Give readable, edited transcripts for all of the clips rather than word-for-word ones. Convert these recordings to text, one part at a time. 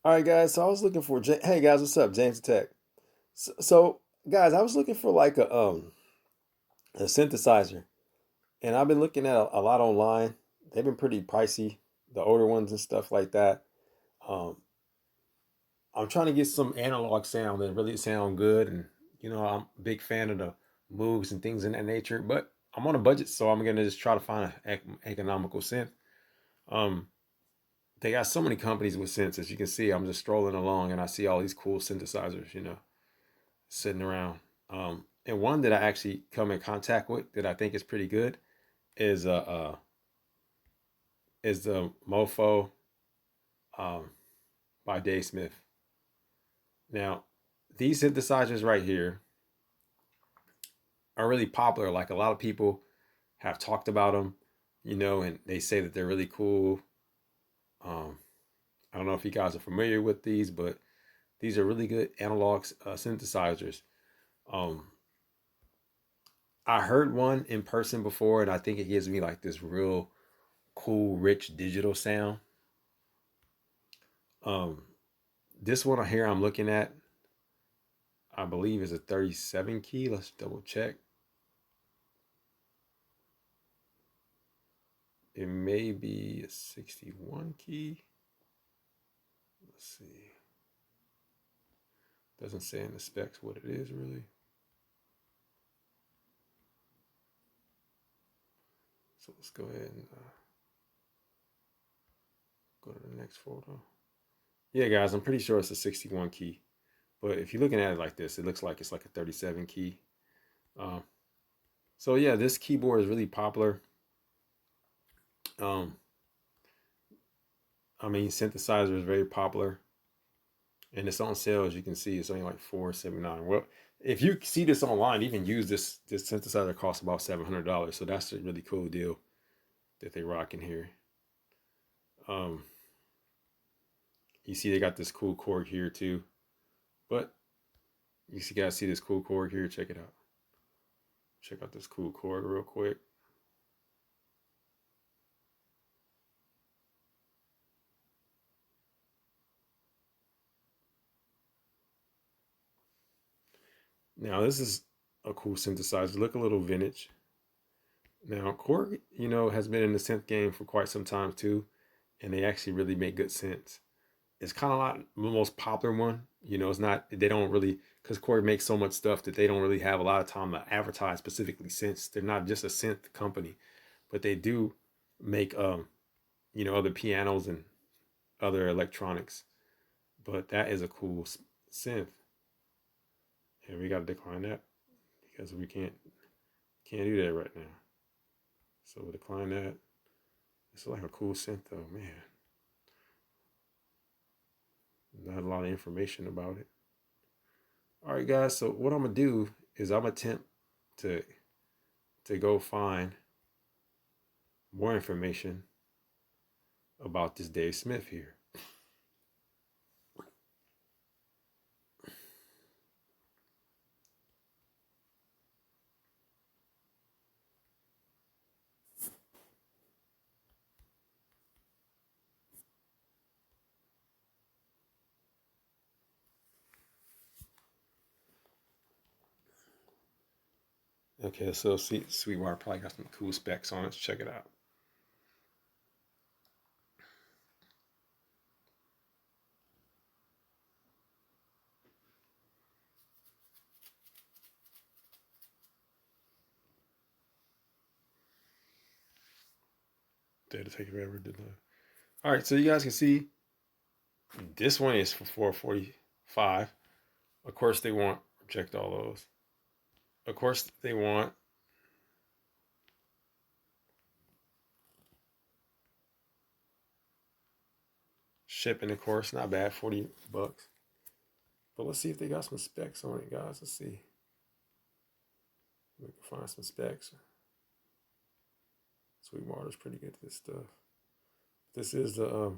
All right, guys. So I was looking for. Hey, guys, what's up? James Tech. So, guys, I was looking for like a synthesizer, and I've been looking at a lot online. They've been pretty pricey, the older ones and stuff like that. Um, I'm trying to get some analog sound that really sound good, and I'm a big fan of the Moogs and things in that nature. But I'm on a budget, so I'm gonna just try to find an economical synth. Um, they got so many companies with synths. As you can see, I'm just strolling along, and I see all these cool synthesizers. Sitting around. And one that I actually come in contact with that I think is pretty good is the Mopho um, by Dave Smith. Now, these synthesizers right here are really popular. Like a lot of people have talked about them, and they say that they're really cool. Um, I don't know if you guys are familiar with these, but these are really good analog synthesizers. Um, I heard one in person before, and I think it gives me like this real cool, rich digital sound. Um, this one here I'm looking at, I believe, is a 37 key. Let's double check. It may be a 61 key. Let's see. Doesn't say in the specs what it is really. So let's go ahead and go to the next photo. Yeah, guys, I'm pretty sure it's a 61 key. But if you're looking at it like this, it looks like it's like a 37 key. Um, so yeah, this keyboard is really popular. Um, I mean, synthesizer is very popular, and it's on sale. As you can see, it's only like $479. Well, if you see this online, even use this synthesizer costs about $700. So that's a really cool deal that they rock in here. Um, you see they got this cool cord here too, but you see guys see this cool cord here. Check it out. Check out this cool cord real quick. Now this is a cool synthesizer. Look a little vintage. Now Korg, has been in the synth game for quite some time too, and they actually really make good synths. It's kind of like the most popular one. It's not, they don't really, because Corey makes so much stuff that they don't really have a lot of time to advertise specifically synths. They're not just a synth company, but they do make, other pianos and other electronics. But that is a cool synth. And we got to decline that because we can't do that right now. So we'll decline that. It's like a cool synth though, man. Not a lot of information about it. All right, guys. So what I'm gonna do is I'm gonna attempt to go find more information about this Dave Smith here. Okay, so see, Sweetwater probably got some cool specs on it. Let's check it out. Data take forever to load. All right, so you guys can see this one is for 445. Of course, they want reject all those. Of course, they want shipping. Of course, not bad, $40. But let's see if they got some specs on it, guys. Let's see. We can find some specs. Sweetwater's pretty good at this stuff. This is a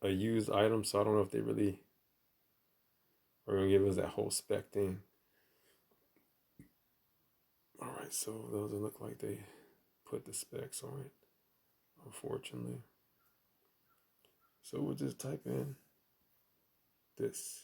used item, so I don't know if they really are gonna give us that whole spec thing. All right, so those look like they put the specs on it, unfortunately. So we'll just type in this.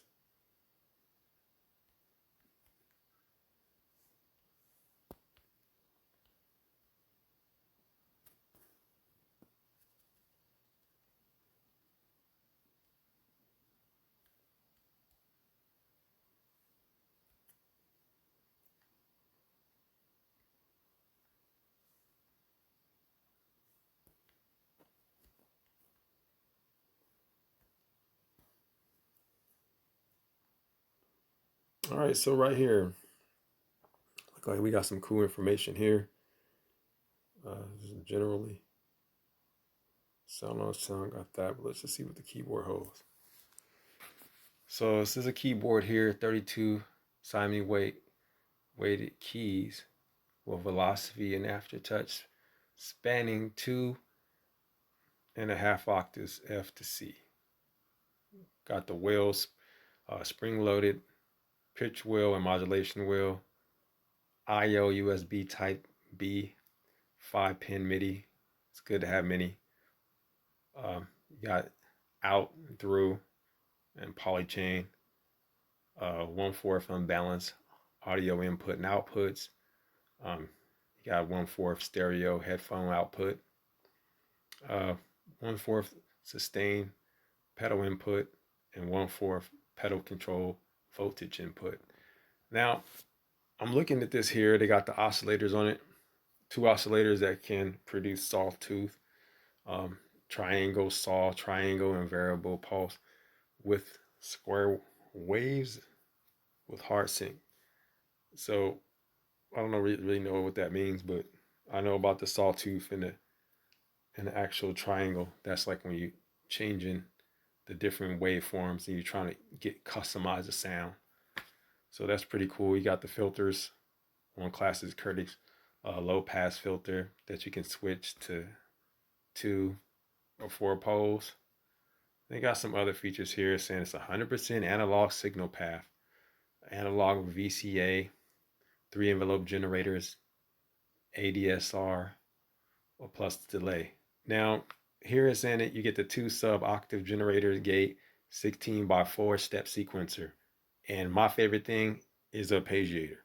All right, so right here, look like we got some cool information here. Generally, sound on sound got that, but let's just see what the keyboard holds. So this is a keyboard here, 32 Simon weighted keys with velocity and aftertouch spanning 2.5 octaves F to C. Got the wheels, spring loaded, pitch wheel and modulation wheel, I/O USB Type B, 5-pin MIDI. It's good to have many. You got out, through, and polychain. 1/4 unbalanced audio input and outputs. You got 1/4 stereo headphone output. 1/4 sustain pedal input, and 1/4 pedal control voltage input. Now, I'm looking at this here. They got the oscillators on it. 2 oscillators that can produce sawtooth, triangle, saw, triangle, and variable pulse with square waves with hard sync. So I don't really know what that means, but I know about the sawtooth and the actual triangle. That's like when you changing the different waveforms and you're trying to customize the sound. So that's pretty cool. You got the filters. One class is Curtis low pass filter that you can switch to 2 or 4 poles. They got some other features here saying it's 100% analog signal path, analog VCA, 3 envelope generators, ADSR, or plus delay. Now, here it's saying that you get the 2 sub octave generator gate, 16x4 step sequencer. And my favorite thing is a arpeggiator.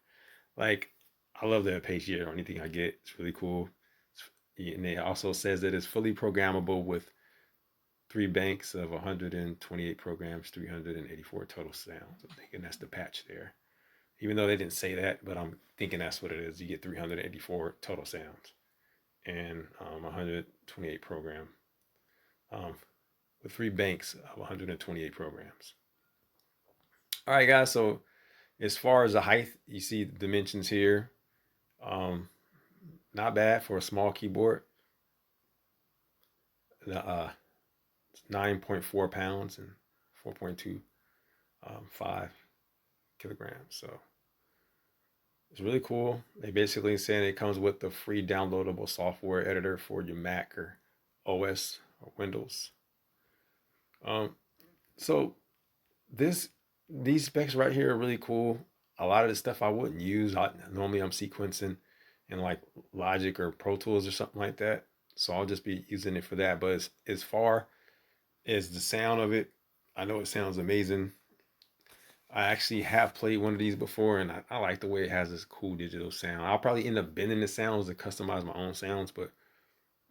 Like, I love the arpeggiator on anything I get. It's really cool. And it also says that it's fully programmable with 3 banks of 128 programs, 384 total sounds. I'm thinking that's the patch there. Even though they didn't say that, but I'm thinking that's what it is. You get 384 total sounds and 128 program with 3 banks of 128 programs. All right, guys. So as far as the height, you see the dimensions here. Not bad for a small keyboard. 9.4 pounds and 4.25 kilograms. So it's really cool. They basically saying it comes with the free downloadable software editor for your Mac or OS or Windows. So these specs right here are really cool. A lot of the stuff I wouldn't use. Normally I'm sequencing in like Logic or Pro Tools or something like that. So I'll just be using it for that. But as far as the sound of it, I know it sounds amazing. I actually have played one of these before, and I like the way it has this cool digital sound. I'll probably end up bending the sounds to customize my own sounds, but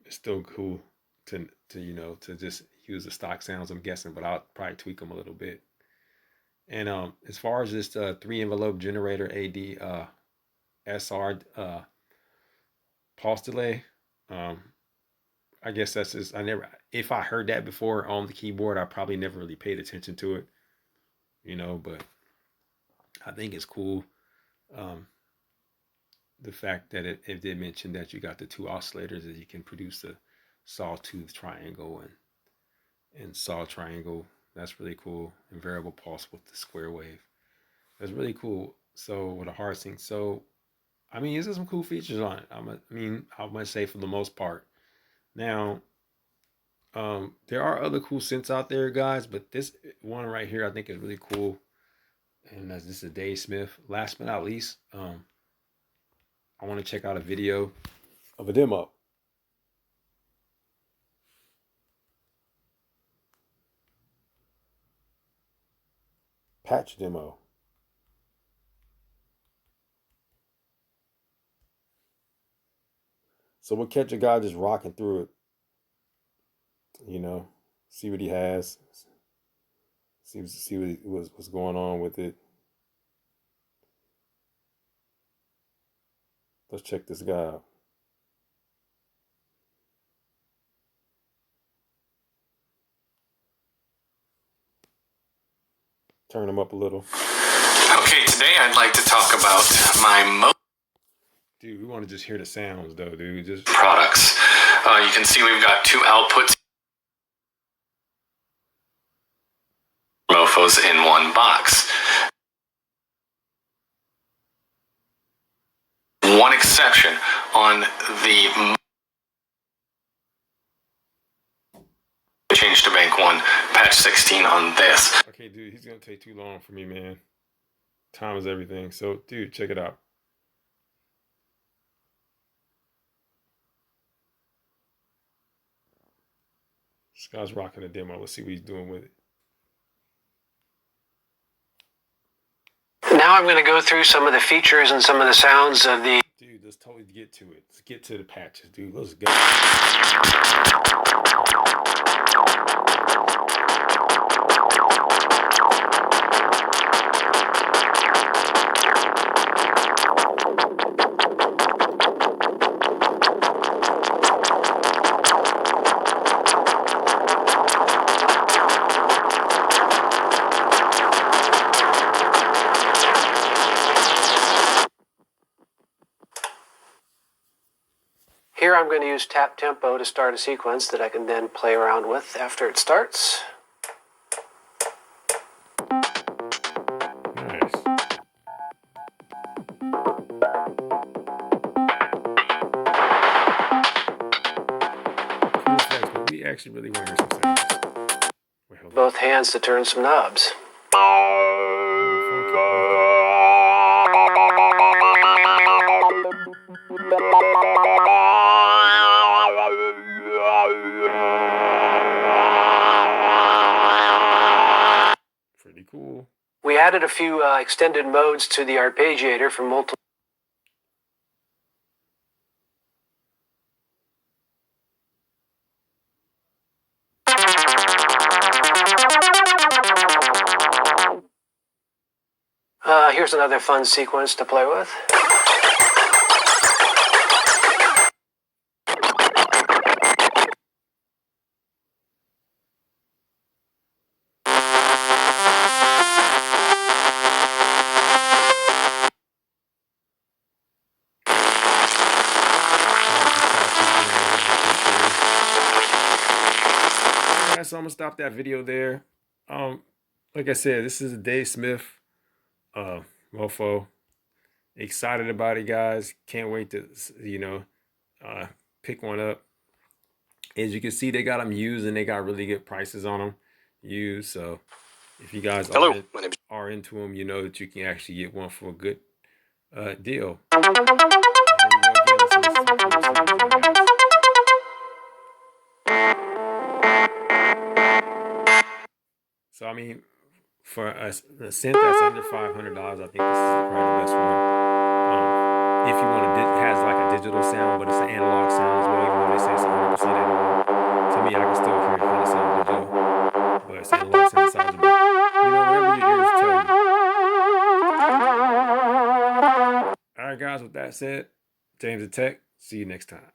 it's still cool to to just use the stock sounds, I'm guessing, but I'll probably tweak them a little bit. And as far as this 3 envelope generator AD SR pulse delay, I guess that's just if I heard that before on the keyboard, I probably never really paid attention to it, but I think it's cool. The fact that it did mention that you got the 2 oscillators that you can produce the sawtooth triangle and saw triangle. That's really cool. And variable pulse with the square wave. That's really cool. So with a hard sync. So I mean, there's some cool features on it. I might say for the most part. Now, there are other cool synths out there, guys, but this one right here I think is really cool. And this is Dave Smith. Last but not least, I want to check out a video of a demo. Patch demo. So we'll catch a guy just rocking through it, you know, see what he has, see what's going on with it. Let's check this guy out. Turn him up a little. Okay, today I'd like to talk about my Mopho. Dude, we want to just hear the sounds though, dude. Just products. You can see we've got two outputs. Mofos in one box. One exception on the change to bank 1, patch 16 on this. Okay, dude, he's gonna take too long for me, man. Time is everything. So, dude, check it out. This guy's rocking a demo. Let's see what he's doing with it. Now I'm going to go through some of the features and some of the sounds of the... Dude, let's totally get to it. Let's get to the patches, dude. Let's go. Here I'm going to use tap tempo to start a sequence that I can then play around with after it starts. Nice. Cool effects, but we actually really want to hear some sounds. Wait, hold on. Both hands to turn some knobs. Pretty cool. We added a few extended modes to the arpeggiator for multiple... Here's another fun sequence to play with. So I'm gonna stop that video there. Like I said, this is a Dave Smith Mopho. Excited about it, guys. Can't wait to pick one up. As you can see, they got them used and they got really good prices on them used. So if you guys are into them, you know that you can actually get one for a good deal. So I mean, for a synth that's under $500, I think this is probably the best one. If you want to, it has like a digital sound, but it's an analog sound as well. Even though they say it's 100% analog, to me, I can still hear it kind of sound digital, but it's analog synthesizer. But whatever your ears tell you. All right, guys. With that said, James the Tech. See you next time.